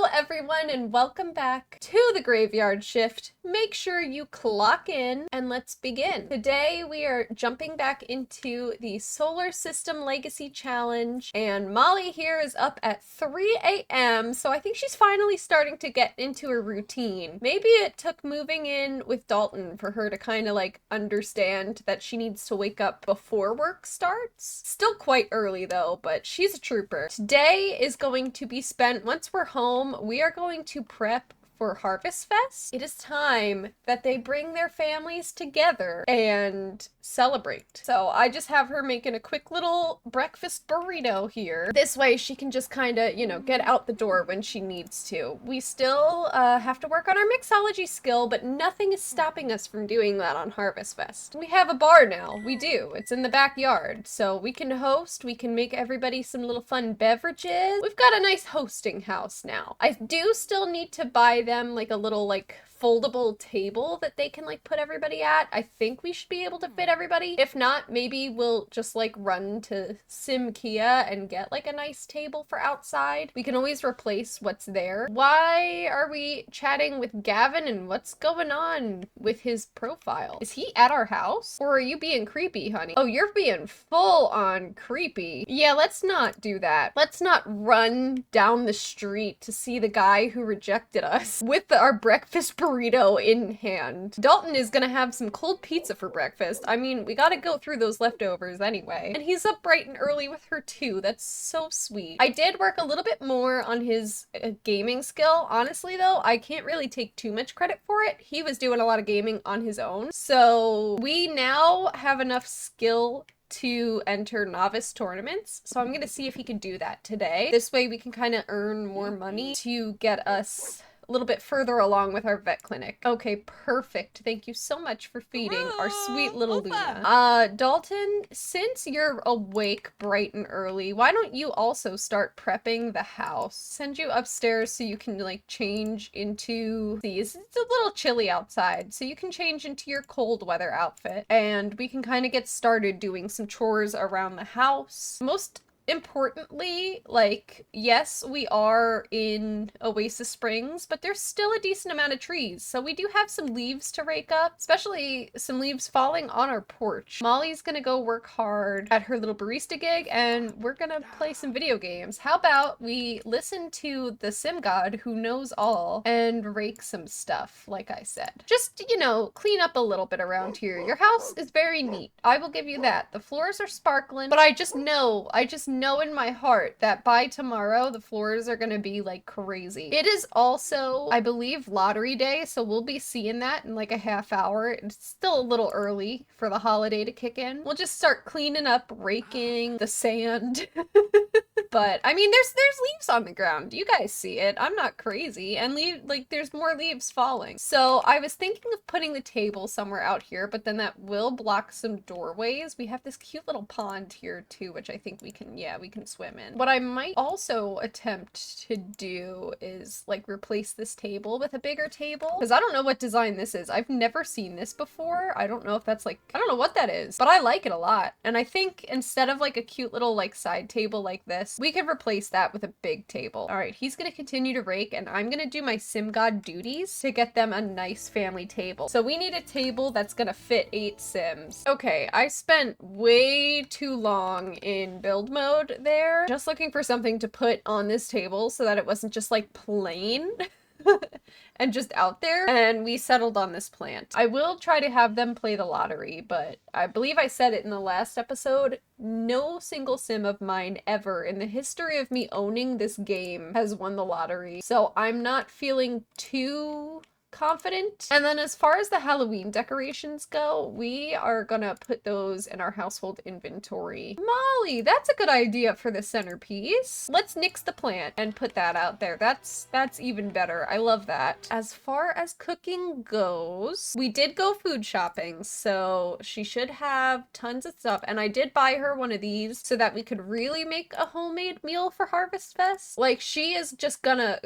Hello everyone and welcome back to the Graveyard Shift. Make sure you clock in and let's begin. Today we are jumping back into the Solar System Legacy Challenge and Molly here is up at 3 a.m. so I think she's finally starting to get into a routine. Maybe it took moving in with Dalton for her to kind of like understand that she needs to wake up before work starts. Still quite early though, but she's a trooper. Today is going to be spent, once we're home, we are going to prep for Harvestfest. It is time that they bring their families together and celebrate. So I just have her making a quick little breakfast burrito here. This way she can just kind of, get out the door when she needs to. We still have to work on our mixology skill, but nothing is stopping us from doing that on Harvestfest. We have a bar now. We do. It's in the backyard. So we can host, we can make everybody some little fun beverages. We've got a nice hosting house now. I do still need to buy them like a little foldable table that they can put everybody at. I think we should be able to fit everybody. If not, maybe we'll just run to Kia and get a nice table for outside. We can always replace what's there. Why are we chatting with Gavin and what's going on with his profile? Is he at our house? Or are you being creepy, honey? Oh, you're being full on creepy. Yeah, let's not do that. Let's not run down the street to see the guy who rejected us with our breakfast burrito in hand. Dalton is gonna have some cold pizza for breakfast. I mean, we gotta go through those leftovers anyway. And he's up bright and early with her too. That's so sweet. I did work a little bit more on his gaming skill. Honestly though, I can't really take too much credit for it. He was doing a lot of gaming on his own. So we now have enough skill to enter novice tournaments. So I'm gonna see if he can do that today. This way we can kind of earn more money to get us a little bit further along with our vet clinic. Okay, perfect. Thank you so much for feeding our sweet little Luna. Dalton, since you're awake bright and early, why don't you also start prepping the house? Send you upstairs so you can change into these. It's a little chilly outside, so you can change into your cold weather outfit and we can kind of get started doing some chores around the house. Most importantly, yes, we are in Oasis Springs, but there's still a decent amount of trees, so we do have some leaves to rake up, especially some leaves falling on our porch. Molly's gonna go work hard at her little barista gig, and we're gonna play some video games. How about we listen to the sim god who knows all and rake some stuff, like I said. Just, clean up a little bit around here. Your house is very neat. I will give you that. The floors are sparkling, but I just know in my heart that by tomorrow the floors are gonna be crazy. It is also, I believe, lottery day, so we'll be seeing that in a half hour. It's still a little early for the holiday to kick in. We'll just start cleaning up, raking the sand. But I mean, there's leaves on the ground. You guys see it. I'm not crazy. And there's more leaves falling. So I was thinking of putting the table somewhere out here, but then that will block some doorways. We have this cute little pond here too, which I think we can swim in. What I might also attempt to do is replace this table with a bigger table, because I don't know what design this is. I've never seen this before. I don't know if that's I don't know what that is, but I like it a lot. And I think instead of a cute little side table like this, we could replace that with a big table. All right, he's gonna continue to rake and I'm gonna do my sim god duties to get them a nice family table. So we need a table that's gonna fit 8 sims. Okay, I spent way too long in build mode there, just looking for something to put on this table so that it wasn't just plain and just out there, and we settled on this plant. I will try to have them play the lottery, but I believe I said it in the last episode, no single sim of mine ever in the history of me owning this game has won the lottery, so I'm not feeling too confident. And then as far as the Halloween decorations go, we are gonna put those in our household inventory. Molly, that's a good idea for the centerpiece. Let's nix the plant and put that out there. That's even better. I love that. As far as cooking goes, we did go food shopping, so she should have tons of stuff. And I did buy her one of these so that we could really make a homemade meal for Harvestfest. She is just gonna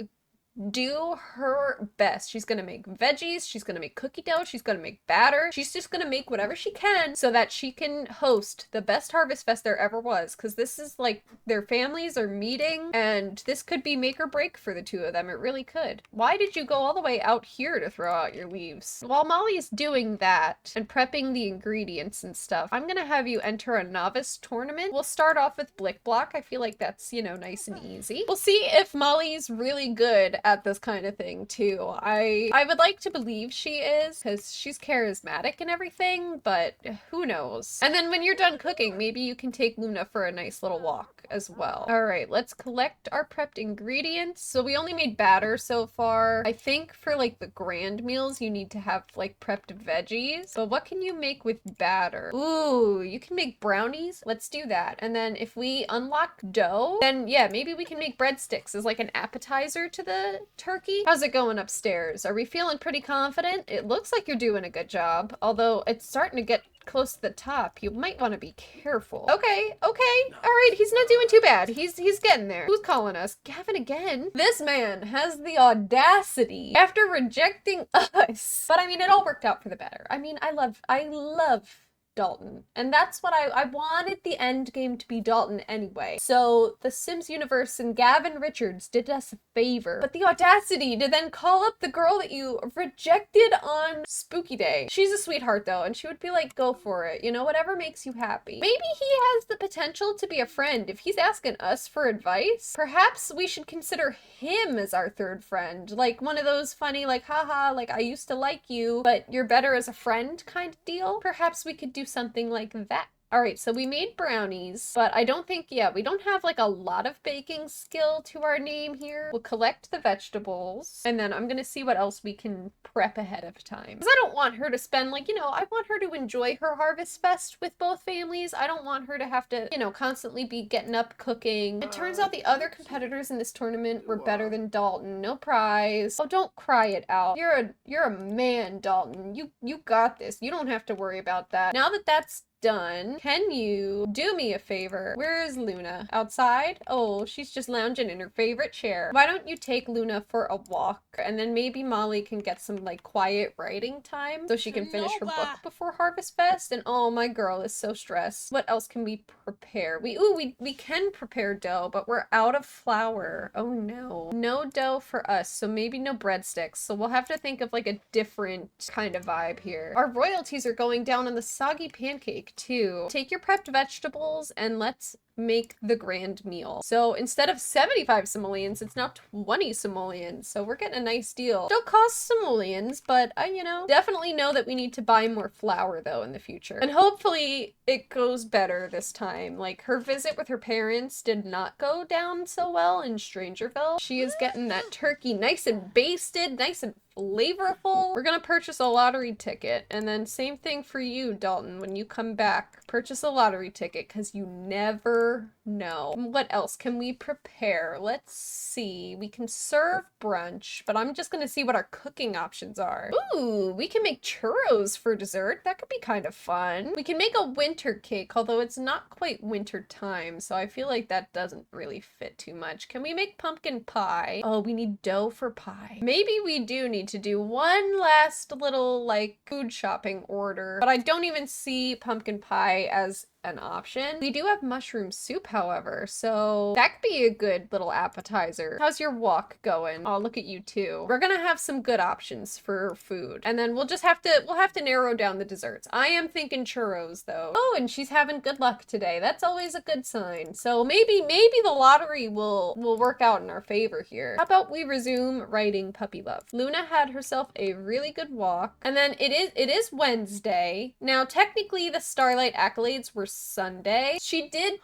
do her best. She's gonna make veggies, she's gonna make cookie dough, she's gonna make batter. She's just gonna make whatever she can so that she can host the best Harvestfest there ever was, because this is like their families are meeting and this could be make or break for the two of them. It really could. Why did you go all the way out here to throw out your leaves? While Molly's doing that and prepping the ingredients and stuff, I'm gonna have you enter a novice tournament. We'll start off with Blick Block. I feel like that's, you know, nice and easy. We'll see if Molly's really good at this kind of thing too. I would like to believe she is, because she's charismatic and everything, but who knows? And then when you're done cooking, maybe you can take Luna for a nice little walk as well. All right, let's collect our prepped ingredients. So we only made batter so far. I think for like the grand meals, you need to have like prepped veggies. But what can you make with batter? Ooh, you can make brownies. Let's do that. And then if we unlock dough, then yeah, maybe we can make breadsticks as like an appetizer to the turkey. How's it going upstairs? Are we feeling pretty confident? It looks like you're doing a good job, although it's starting to get close to the top. You might want to be careful. Okay, all right, he's not doing too bad. He's getting there. Who's calling us? Gavin again? This man has the audacity after rejecting us. But I mean, it all worked out for the better. I mean, I love Dalton. And that's what I wanted the end game to be Dalton anyway. So the Sims universe and Gavin Richards did us a favor. But the audacity to then call up the girl that you rejected on Spooky Day. She's a sweetheart though, and she would be like, go for it. You know, whatever makes you happy. Maybe he has the potential to be a friend. If he's asking us for advice, perhaps we should consider him as our third friend. Like one of those funny, like, haha, like I used to like you, but you're better as a friend kind of deal. Perhaps we could do something like that. All right, so we made brownies, but I don't think, yeah, we don't have like a lot of baking skill to our name here. We'll collect the vegetables, and then I'm gonna see what else we can prep ahead of time. Because I don't want her to spend like, you know, I want her to enjoy her Harvestfest with both families. I don't want her to have to, you know, constantly be getting up cooking. It turns out the other competitors in this tournament were better than Dalton. No prize. Oh, don't cry it out. You're a man, Dalton. You got this. You don't have to worry about that. Now that that's done, can you do me a favor? Where is Luna? Outside? Oh, she's just lounging in her favorite chair. Why don't you take Luna for a walk, and then maybe Molly can get some like quiet writing time so she can finish her book before Harvestfest. And oh, my girl is so stressed. What else can we prepare? We can prepare dough, but we're out of flour. Oh no. No dough for us, so maybe no breadsticks. So we'll have to think of like a different kind of vibe here. Our royalties are going down on the soggy pancake too. Take your prepped vegetables and let's make the grand meal. So instead of 75 simoleons, it's now 20 simoleons. So we're getting a nice deal. Still costs simoleons, but I, you know, definitely know that we need to buy more flour though in the future. And hopefully it goes better this time. Like her visit with her parents did not go down so well in Strangerville. She is getting that turkey nice and basted, nice and flavorful. We're gonna purchase a lottery ticket, and then same thing for you, Dalton. When you come back, purchase a lottery ticket, because you never know. What else can we prepare? Let's see. We can serve brunch, but I'm just gonna see what our cooking options are. Ooh, we can make churros for dessert. That could be kind of fun. We can make a winter cake, although it's not quite winter time, so I feel like that doesn't really fit too much. Can we make pumpkin pie? Oh, we need dough for pie. Maybe we do need to do one last little like food shopping order, but I don't even see pumpkin pie as an option. We do have mushroom soup, however, so that could be a good little appetizer. How's your walk going? Oh, look at you too. We're gonna have some good options for food, and then we'll have to narrow down the desserts. I am thinking churros though. Oh, and she's having good luck today. That's always a good sign. So maybe the lottery will work out in our favor here. How about we resume writing puppy love? Luna had herself a really good walk, and then it is Wednesday. Now technically the Starlight accolades were Sunday. She did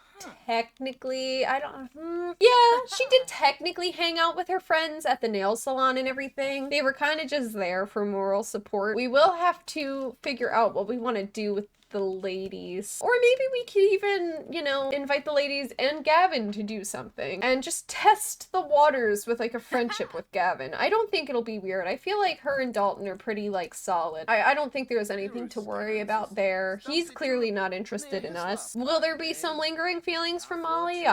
technically, she did technically hang out with her friends at the nail salon and everything. They were kind of just there for moral support. We will have to figure out what we want to do with the ladies. Or maybe we could even, you know, invite the ladies and Gavin to do something and just test the waters with like a friendship with Gavin. I don't think it'll be weird. I feel like her and Dalton are pretty like solid. I don't think there's anything to worry about there. He's clearly not interested in us. Will there be some lingering feelings from Molly?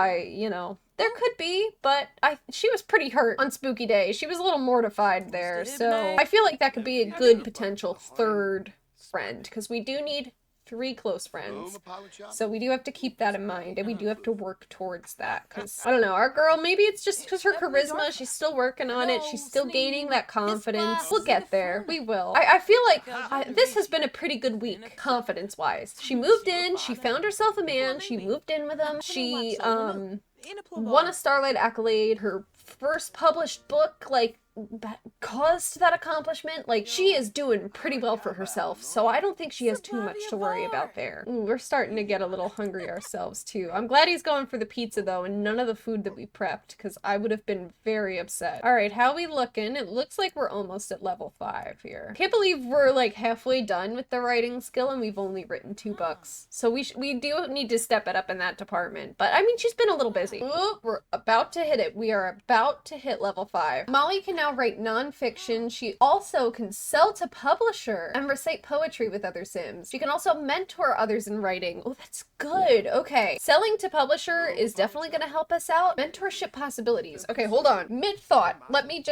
There could be, but she was pretty hurt on Spooky Day. She was a little mortified there, so I feel like that could be a good potential third friend, because we do need 3 close friends. So we do have to keep that in mind, and we do have to work towards that, because, I don't know, our girl, maybe it's just because her charisma, she's still working on it, she's still gaining that confidence. We'll get there. We will. I feel like this has been a pretty good week, confidence-wise. She moved in, she found herself a man, she moved in with him, she, won a Starlight accolade, her first published book, like, caused that accomplishment. Like, she is doing pretty well for herself, so I don't think she has too much to worry about there. Ooh, we're starting to get a little hungry ourselves too. I'm glad he's going for the pizza though, and none of the food that we prepped, because I would have been very upset. All right, how we looking? It looks like we're almost at level 5 here. Can't believe we're like halfway done with the writing skill and we've only written 2 books. So we do need to step it up in that department, but I mean, she's been a little busy. Ooh, we're about to hit it. We are about to hit level 5. Molly can now write nonfiction. She also can sell to publisher and recite poetry with other Sims. She can also mentor others in writing. Oh, that's good. Okay. Selling to publisher is definitely going to help us out. Mentorship possibilities. Okay, hold on. Mid-thought. Let me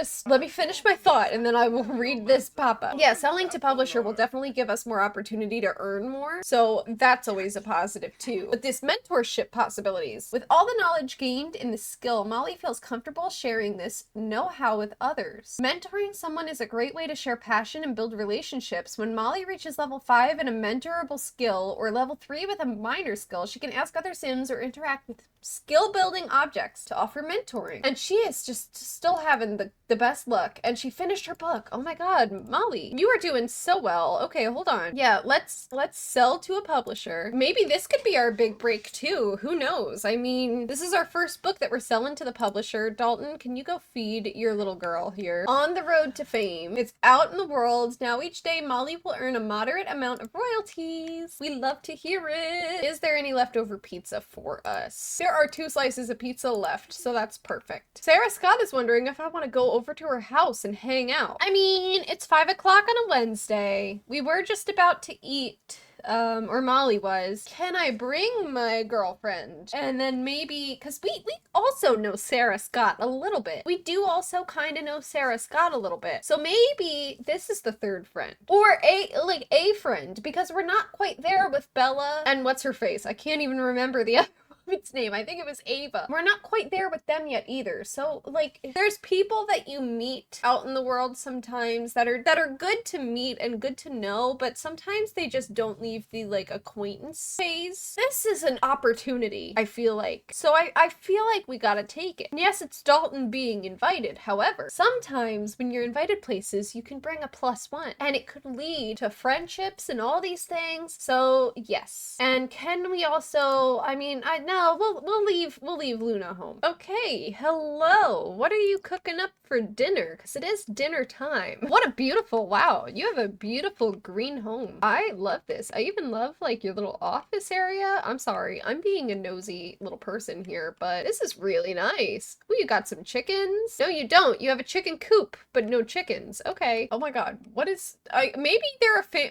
finish my thought and then I will read this pop-up. Yeah, selling to publisher will definitely give us more opportunity to earn more. So that's always a positive too. But this mentorship possibilities. With all the knowledge gained in the skill, Molly feels comfortable sharing this know-how with others. Mentoring someone is a great way to share passion and build relationships. When Molly reaches level 5 in a mentorable skill, or level 3 with a minor skill, she can ask other Sims or interact with skill-building objects to offer mentoring. And she is just still having the best luck. And she finished her book. Oh my god, Molly, you are doing so well. Okay, hold on. Yeah, let's sell to a publisher. Maybe this could be our big break too. Who knows? I mean, this is our first book that we're selling to the publisher. Dalton, can you go feed your little girl here? On the road to fame. It's out in the world. Now each day, Molly will earn a moderate amount of royalties. We love to hear it. Is there any leftover pizza for us? There are 2 slices of pizza left, so that's perfect. Sarah Scott is wondering if I want to go over to her house and hang out. I mean, it's 5 o'clock on a Wednesday. We were just about to eat. Or Molly was. Can I bring my girlfriend? And then maybe, because we also know Sarah Scott a little bit. We do also kind of know Sarah Scott a little bit. So maybe this is the 3rd friend. Or a friend, because we're not quite there with Bella and what's her face. I can't even remember the other its name. I think it was Ava. We're not quite there with them yet either. So like, there's people that you meet out in the world sometimes that are good to meet and good to know, but sometimes they just don't leave the like acquaintance phase. This is an opportunity, I feel like. So I feel like we gotta take it. And yes, it's Dalton being invited. However, sometimes when you're invited places, you can bring a +1 and it could lead to friendships and all these things. So yes. And can we also, I mean, we'll leave Luna home. Okay, hello. What are you cooking up for dinner? Because it is dinner time. What a beautiful, wow, you have a beautiful green home. I love this. I even love like your little office area. I'm sorry, I'm being a nosy little person here, but this is really nice. Oh, you got some chickens? No, you don't. You have a chicken coop, but no chickens. Okay. Oh my god, what is, maybe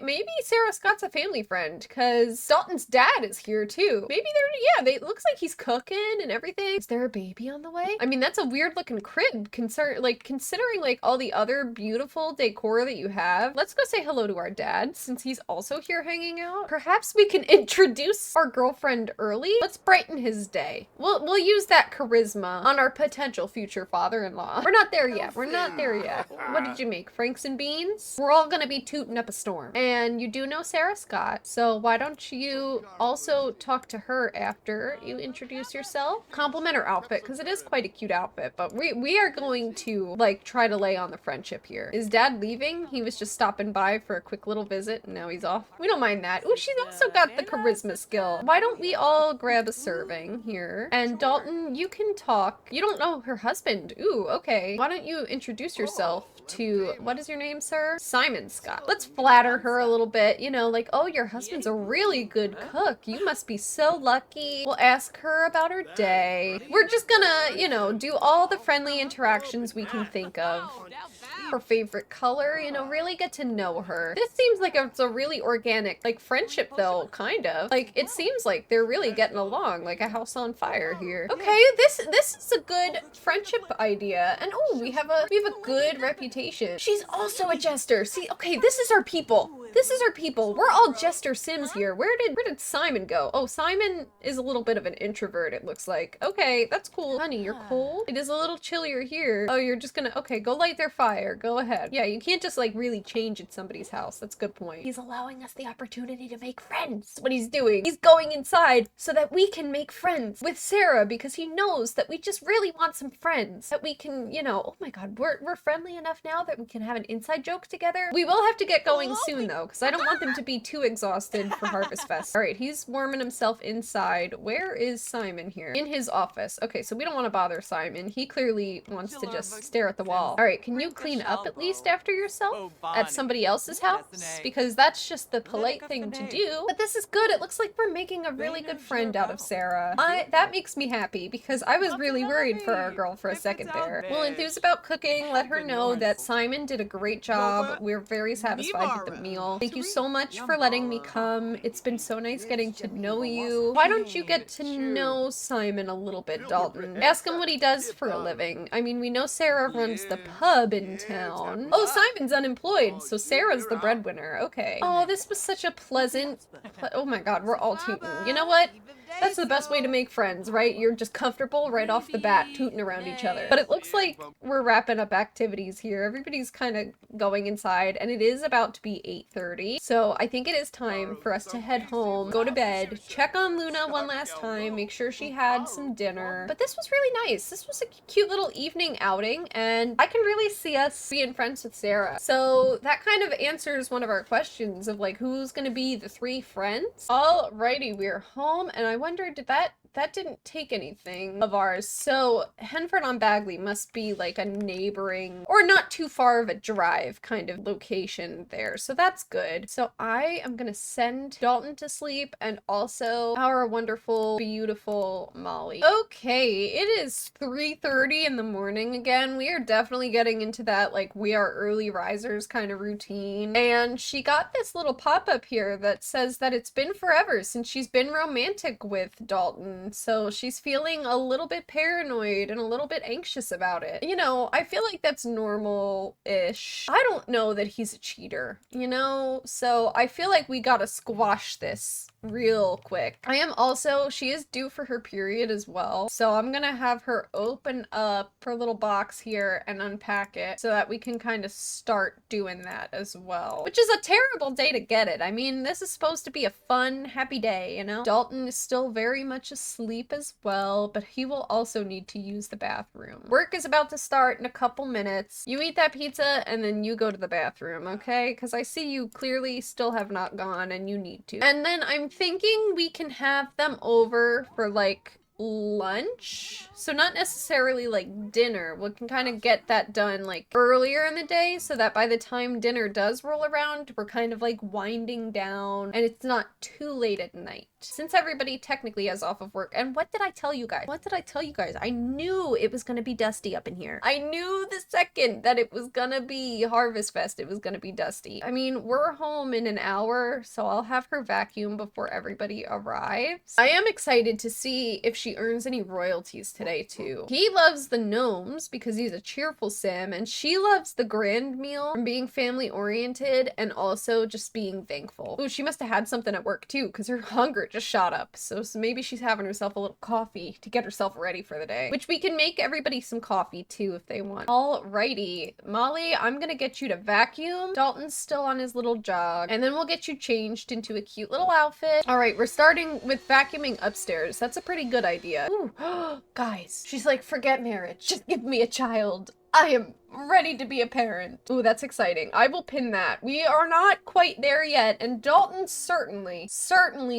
maybe Sarah Scott's a family friend, because Dalton's dad is here too. Maybe it looks like he's cooking and everything. Is there a baby on the way? I mean, that's a weird looking crib considering like all the other beautiful decor that you have. Let's go say hello to our dad since he's also here hanging out. Perhaps we can introduce our girlfriend early. Let's brighten his day. We'll use that charisma on our potential future father-in-law. We're not there yet. We're not there yet. What did you make? Franks and beans? We're all gonna be tooting up a storm. And you do know Sarah Scott, so why don't you also talk to her after you introduce yourself? Compliment her outfit, because it is quite a cute outfit, but we are going to like try to lay on the friendship here. Is dad leaving? He was just stopping by for a quick little visit and now he's off. We don't mind that. Ooh, she's also got the charisma skill. Why don't we all grab a serving here? And Dalton, you can talk. You don't know her husband. Ooh, okay. Why don't you introduce yourself to, what is your name, sir? Simon Scott. Let's flatter her a little bit, you know, like, oh, your husband's a really good cook. You must be so lucky. We'll ask her about her day. We're just gonna, you know, do all the friendly interactions we can think of. Her favorite color, you know, really get to know her. This seems like it's a really organic, like, friendship though, kind of. Like, it seems like they're really getting along, like a house on fire here. Okay, this is a good friendship idea. And oh, we have a good reputation. She's also a jester. See, okay, this is our people. This is our people. We're all jester sims here. Where did Simon go? Oh, Simon is a little bit of an introvert, it looks like. Okay, that's cool. Honey, you're cold? It is a little chillier here. Oh, you're just gonna, okay, go light their fire. Go ahead. Yeah, you can't just like really change at somebody's house. That's a good point. He's allowing us the opportunity to make friends. That's what he's doing. He's going inside so that we can make friends with Sarah because he knows that we just really want some friends. That we can, you know, oh my god, we're friendly enough now that we can have an inside joke together. We will have to get going soon though, because I don't want them to be too exhausted for Harvestfest. All right, he's warming himself inside. Where is Simon here? In his office. Okay, so we don't want to bother Simon. He clearly wants to just stare at the wall. All right, can you clean up at least after yourself at somebody else's house? Because that's just the polite thing to do. But this is good. It looks like we're making a really good friend out of Sarah. That makes me happy because I was really worried for our girl for a second there. We'll enthuse about cooking. Let her know that Simon did a great job. We're very satisfied with the meal. Thank you so much for letting me come. It's been so nice getting to know you. Why don't you get to know Simon a little bit, Dalton? Ask him what he does for a living. I mean, we know Sarah runs the pub in town. Oh, Simon's unemployed, so Sarah's the breadwinner. Okay. Oh, this was such a pleasant... Oh my god, we're all tooting. You know what? That's the best way to make friends, right? You're just comfortable right off the bat, tooting around each other. But it looks like we're wrapping up activities here. Everybody's kind of going inside, and it is about to be 8:30. So I think it is time for us to head home, go to bed, check on Luna one last time, make sure she had some dinner. But this was really nice. This was a cute little evening outing, and I can really see us being friends with Sarah. So that kind of answers one of our questions of like, who's gonna be the 3 friends? Alrighty, we're home, and I wonder, did that didn't take anything of ours. So Henford on Bagley must be like a neighboring or not too far of a drive kind of location there. So that's good. So I am gonna send Dalton to sleep and also our wonderful, beautiful Molly. Okay, it is 3:30 in the morning again. We are definitely getting into that like we are early risers kind of routine. And she got this little pop-up here that says that it's been forever since she's been romantic with Dalton. So she's feeling a little bit paranoid and a little bit anxious about it. You know, I feel like that's normal-ish. I don't know that he's a cheater, you know? So I feel like we gotta squash this real quick. She is due for her period as well. So I'm gonna have her open up her little box here and unpack it so that we can kind of start doing that as well. Which is a terrible day to get it. I mean, this is supposed to be a fun, happy day, you know? Dalton is still very much asleep as well, but he will also need to use the bathroom. Work is about to start in a couple minutes. You eat that pizza and then you go to the bathroom, okay? Because I see you clearly still have not gone and you need to. And then I'm thinking we can have them over for like lunch, so not necessarily like dinner. We can kind of get that done like earlier in the day so that by the time dinner does roll around, we're kind of like winding down and it's not too late at night. Since everybody technically is off of work. And what did I tell you guys? I knew it was gonna be dusty up in here. I knew the second that it was gonna be Harvestfest, it was gonna be dusty. I mean, we're home in an hour, so I'll have her vacuum before everybody arrives. I am excited to see if she earns any royalties today too. He loves the gnomes because he's a cheerful sim, and she loves the grand meal from being family oriented and also just being thankful. Ooh, she must have had something at work too because her hunger just shot up. So maybe she's having herself a little coffee to get herself ready for the day, which we can make everybody some coffee too if they want. Alrighty, Molly, I'm gonna get you to vacuum. Dalton's still on his little jog, and then we'll get you changed into a cute little outfit. All right, we're starting with vacuuming upstairs. That's a pretty good idea. Ooh, guys, she's like, forget marriage, just give me a child. I am ready to be a parent. Ooh, that's exciting. I will pin that. We are not quite there yet, and Dalton certainly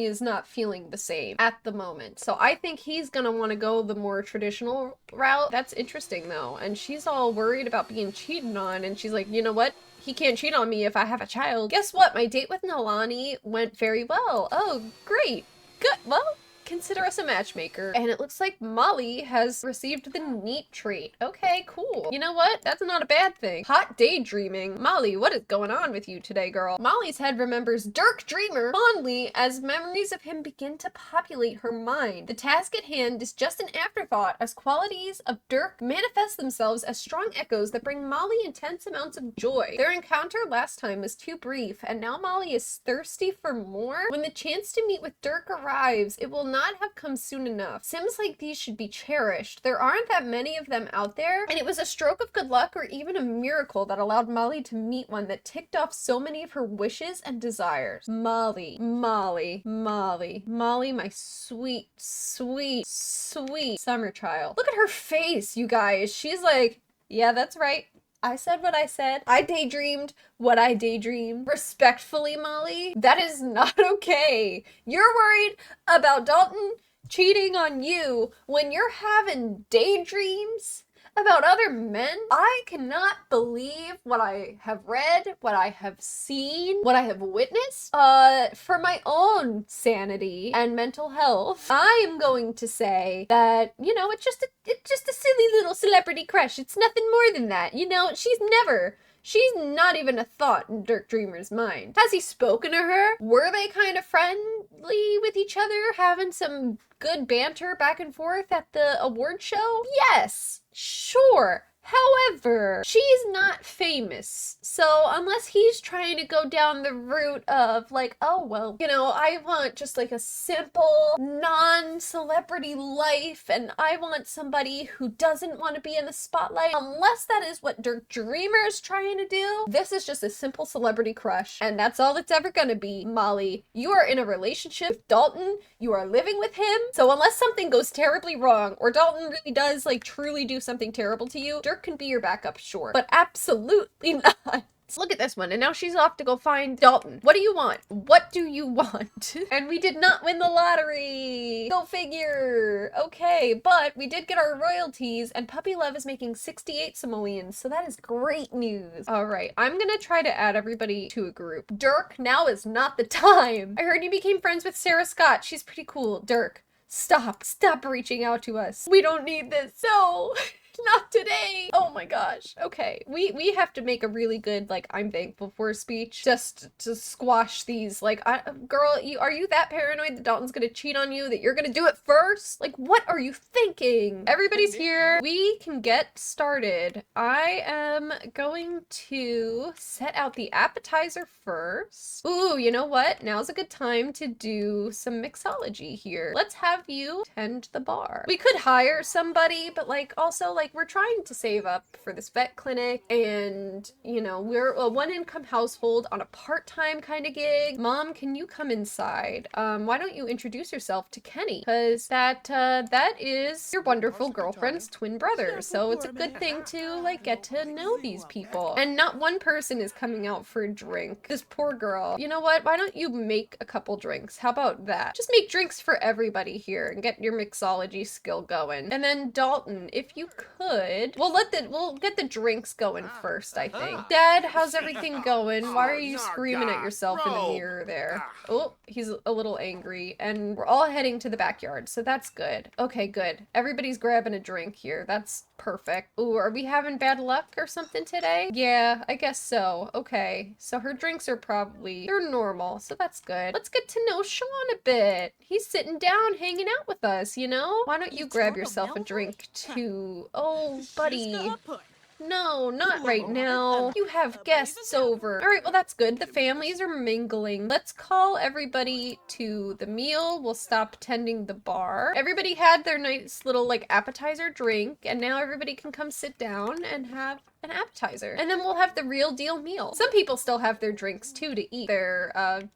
is not feeling the same at the moment. So I think he's gonna want to go the more traditional route. That's interesting though. And she's all worried about being cheated on, and she's like, you know what? He can't cheat on me if I have a child. Guess what? My date with Nalani went very well. Oh, great. Good. Well, consider us a matchmaker. And it looks like Molly has received the neat trait. Okay, cool. You know what? That's not a bad thing. Hot daydreaming. Molly, what is going on with you today, girl? Molly's head remembers Dirk Dreamer fondly as memories of him begin to populate her mind. The task at hand is just an afterthought as qualities of Dirk manifest themselves as strong echoes that bring Molly intense amounts of joy. Their encounter last time was too brief, and now Molly is thirsty for more. When the chance to meet with Dirk arrives, it will not have come soon enough. Sims like these should be cherished. There aren't that many of them out there, and it was a stroke of good luck or even a miracle that allowed Molly to meet one that ticked off so many of her wishes and desires. Molly, Molly, Molly, Molly, my sweet, sweet, sweet summer child. Look at her face, you guys. She's like, yeah, that's right. I said what I said. I daydreamed what I daydreamed. Respectfully, Molly, that is not okay. You're worried about Dalton cheating on you when you're having daydreams about other men? I cannot believe what I have read, what I have seen, what I have witnessed. For my own sanity and mental health, I am going to say that, you know, it's just a silly little celebrity crush. It's nothing more than that. You know, she's not even a thought in Dirk Dreamer's mind. Has he spoken to her? Were they kind of friendly with each other, having some good banter back and forth at the award show? Yes, sure. However, she's not famous, so unless he's trying to go down the route of like, oh, well, you know, I want just like a simple, non-celebrity life, and I want somebody who doesn't want to be in the spotlight, unless that is what Dirk Dreamer is trying to do, this is just a simple celebrity crush, and that's all it's ever gonna be. Molly, you are in a relationship with Dalton, you are living with him, so unless something goes terribly wrong, or Dalton really does like truly do something terrible to you, Dirk can be your backup, sure, but absolutely not. Look at this one, and now she's off to go find Dalton. What do you want? What do you want? And we did not win the lottery! Go figure! Okay, but we did get our royalties, and Puppy Love is making 68 simoleons, so that is great news. Alright, I'm gonna try to add everybody to a group. Dirk, now is not the time! I heard you became friends with Sarah Scott. She's pretty cool. Dirk, stop reaching out to us. We don't need this. So... not today. Oh my gosh. Okay. We have to make a really good, like, I'm thankful for speech just to squash these. Like, girl, are you that paranoid that Dalton's gonna cheat on you, that you're gonna do it first? Like, what are you thinking? Everybody's here. We can get started. I am going to set out the appetizer first. Ooh, you know what? Now's a good time to do some mixology here. Let's have you tend the bar. We could hire somebody, but like, also, like, we're trying to save up for this vet clinic, and you know, we're a one-income household on a part-time kind of gig. Mom, can you come inside? Why don't you introduce yourself to Kenny? Because that is your wonderful girlfriend's twin brother, so it's a good thing to like get to know these people. And not one person is coming out for a drink. This poor girl. You know what? Why don't you make a couple drinks? How about that? Just make drinks for everybody here and get your mixology skill going. And then Dalton, if you could, we'll get the drinks going first, I think. Dad, how's everything going? Why are you screaming at yourself in the mirror there? Oh, he's a little angry, and we're all heading to the backyard, so that's good. Okay, good. Everybody's grabbing a drink here. That's perfect. Ooh, are we having bad luck or something today? Yeah, I guess so. Okay, so her drinks are they're normal, so that's good. Let's get to know Sean a bit. He's sitting down hanging out with us, you know? Why don't you grab yourself a drink too? Oh, buddy. No, not right now. You have guests over. All right, well, that's good. The families are mingling. Let's call everybody to the meal. We'll stop tending the bar. Everybody had their nice little, like, appetizer drink, and now everybody can come sit down and have an appetizer. And then we'll have the real deal meal. Some people still have their drinks too to eat their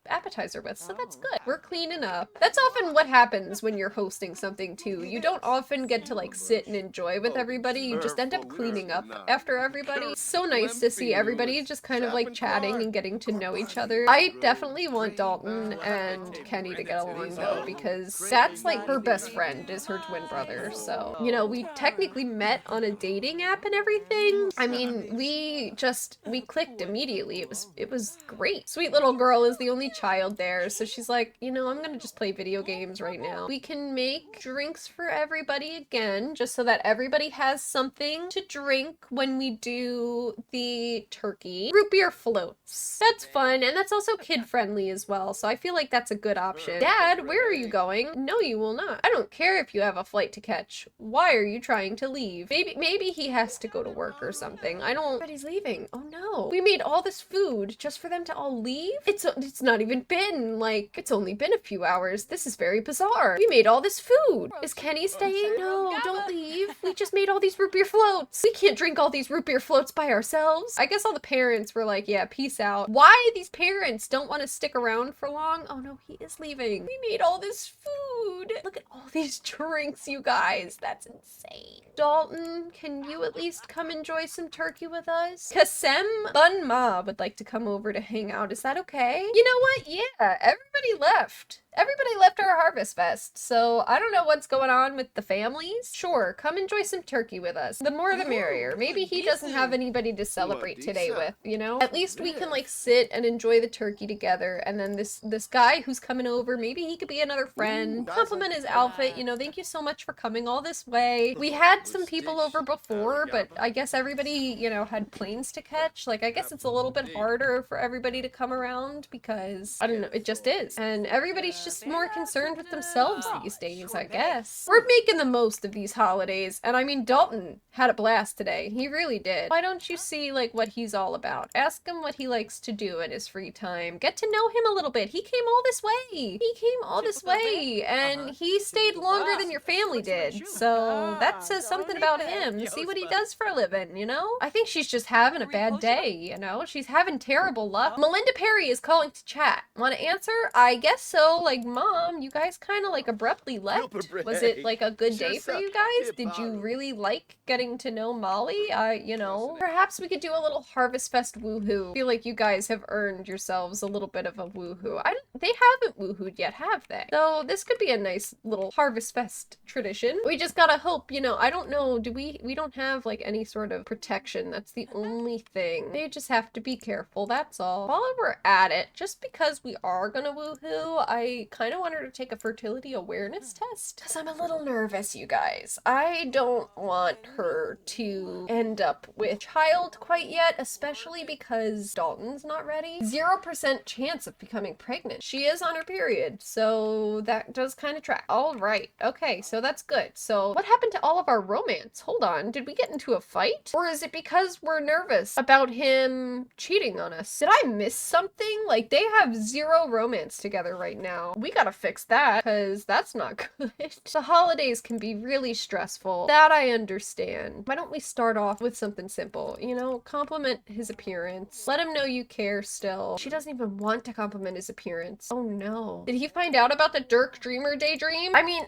appetizer with, so that's good. We're cleaning up. That's often what happens when you're hosting something too. You don't often get to like sit and enjoy with everybody. You just end up cleaning up after everybody. It's so nice to see everybody just kind of like chatting and getting to know each other. I definitely want Dalton and Kenny to get along though, because that's like her best friend is her twin brother. So, you know, we technically met on a dating app and everything. I'm mean, we clicked immediately. It was great. Sweet little girl is the only child there, so she's like, you know, I'm gonna just play video games right now. We can make drinks for everybody again, just so that everybody has something to drink when we do the turkey. Root beer floats. That's fun, and that's also kid-friendly as well, so I feel like that's a good option. Dad, where are you going? No, you will not. I don't care if you have a flight to catch. Why are you trying to leave? Maybe he has to go to work or something. I don't... But he's leaving. Oh no. We made all this food just for them to all leave? It's not even been, like, it's only been a few hours. This is very bizarre. We made all this food. Is Kenny staying? No, don't leave. We just made all these root beer floats. We can't drink all these root beer floats by ourselves. I guess all the parents were like, yeah, peace out. Why these parents don't want to stick around for long? Oh no, he is leaving. We made all this food. Look at all these drinks, you guys. That's insane. Dalton, can you at least come enjoy some turkey with us? Kasem Bun Ma would like to come over to hang out. Is that okay? You know what? Yeah, everybody left. Everybody left our Harvestfest, so I don't know what's going on with the families. Sure, come enjoy some turkey with us. The more the merrier. Maybe he doesn't have anybody to celebrate today with, you know? At least we can like sit and enjoy the turkey together, and then this guy who's coming over, maybe he could be another friend. Compliment his outfit, you know, thank you so much for coming all this way. We had some people over before, but I guess everybody, you know, had planes to catch. Like, I guess it's a little bit harder for everybody to come around because, I don't know, it just is. And everybody's just more concerned with themselves these days, I guess. We're making the most of these holidays, and I mean, Dalton had a blast today. He really did. Why don't you see, like, what he's all about? Ask him what he likes to do in his free time. Get to know him a little bit. He came all this way. He came all this way, and he stayed longer than your family did, so that says something about him. See what he does for a living, you know? I think she's just having a bad day, you know? She's having terrible luck. Melinda Perry is calling to chat. Want to answer? I guess so. Like, Mom, you guys kind of like abruptly left. Was it like a good day for you guys? Did you really like getting to know Molly? You know, perhaps we could do a little Harvestfest woohoo. I feel like you guys have earned yourselves a little bit of a woohoo. They haven't woohooed yet, have they? So this could be a nice little Harvestfest tradition. We just gotta hope, you know, I don't know, we don't have like any sort of protection. That's the only thing. They just have to be careful, that's all. While we're at it, just because we are gonna woohoo, I kind of want her to take a fertility awareness test because I'm a little nervous, you guys. I don't want her to end up with child quite yet, especially because Dalton's not ready. 0% chance of becoming pregnant. She is on her period, so that does kind of track. All right. Okay, so that's good. So what happened to all of our romance? Hold on. Did we get into a fight? Or is it because we're nervous about him cheating on us? Did I miss something? Like, they have 0 romance together right now. We gotta fix that, because that's not good. The holidays can be really stressful. That I understand. Why don't we start off with something simple? You know, compliment his appearance. Let him know you care still. She doesn't even want to compliment his appearance. Oh no. Did he find out about the Dirk Dreamer daydream? I mean,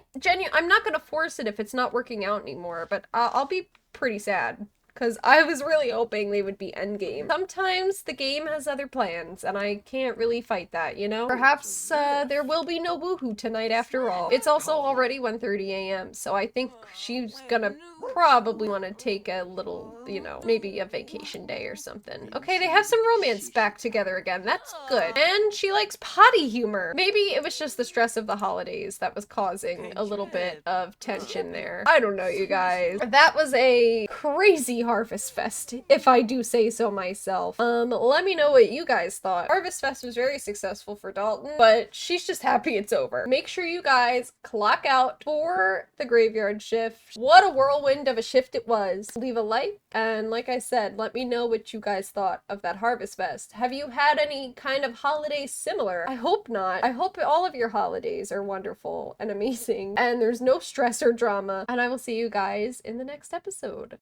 I'm not gonna force it if it's not working out anymore, but I'll be pretty sad. Because I was really hoping they would be endgame. Sometimes the game has other plans, and I can't really fight that, you know? Perhaps there will be no woohoo tonight after all. It's also already 1:30 a.m., so I think she's gonna probably want to take a little, you know, maybe a vacation day or something. Okay, they have some romance back together again. That's good. And she likes potty humor. Maybe it was just the stress of the holidays that was causing a little bit of tension there. I don't know, you guys. That was a crazy Harvestfest, if I do say so myself. Let me know what you guys thought. Harvestfest was very successful for Dalton, but she's just happy it's over. Make sure you guys clock out for the graveyard shift. What a whirlwind of a shift it was. Leave a like, and like I said, let me know what you guys thought of that Harvestfest. Have you had any kind of holiday similar? I hope not. I hope all of your holidays are wonderful and amazing, and there's no stress or drama, and I will see you guys in the next episode.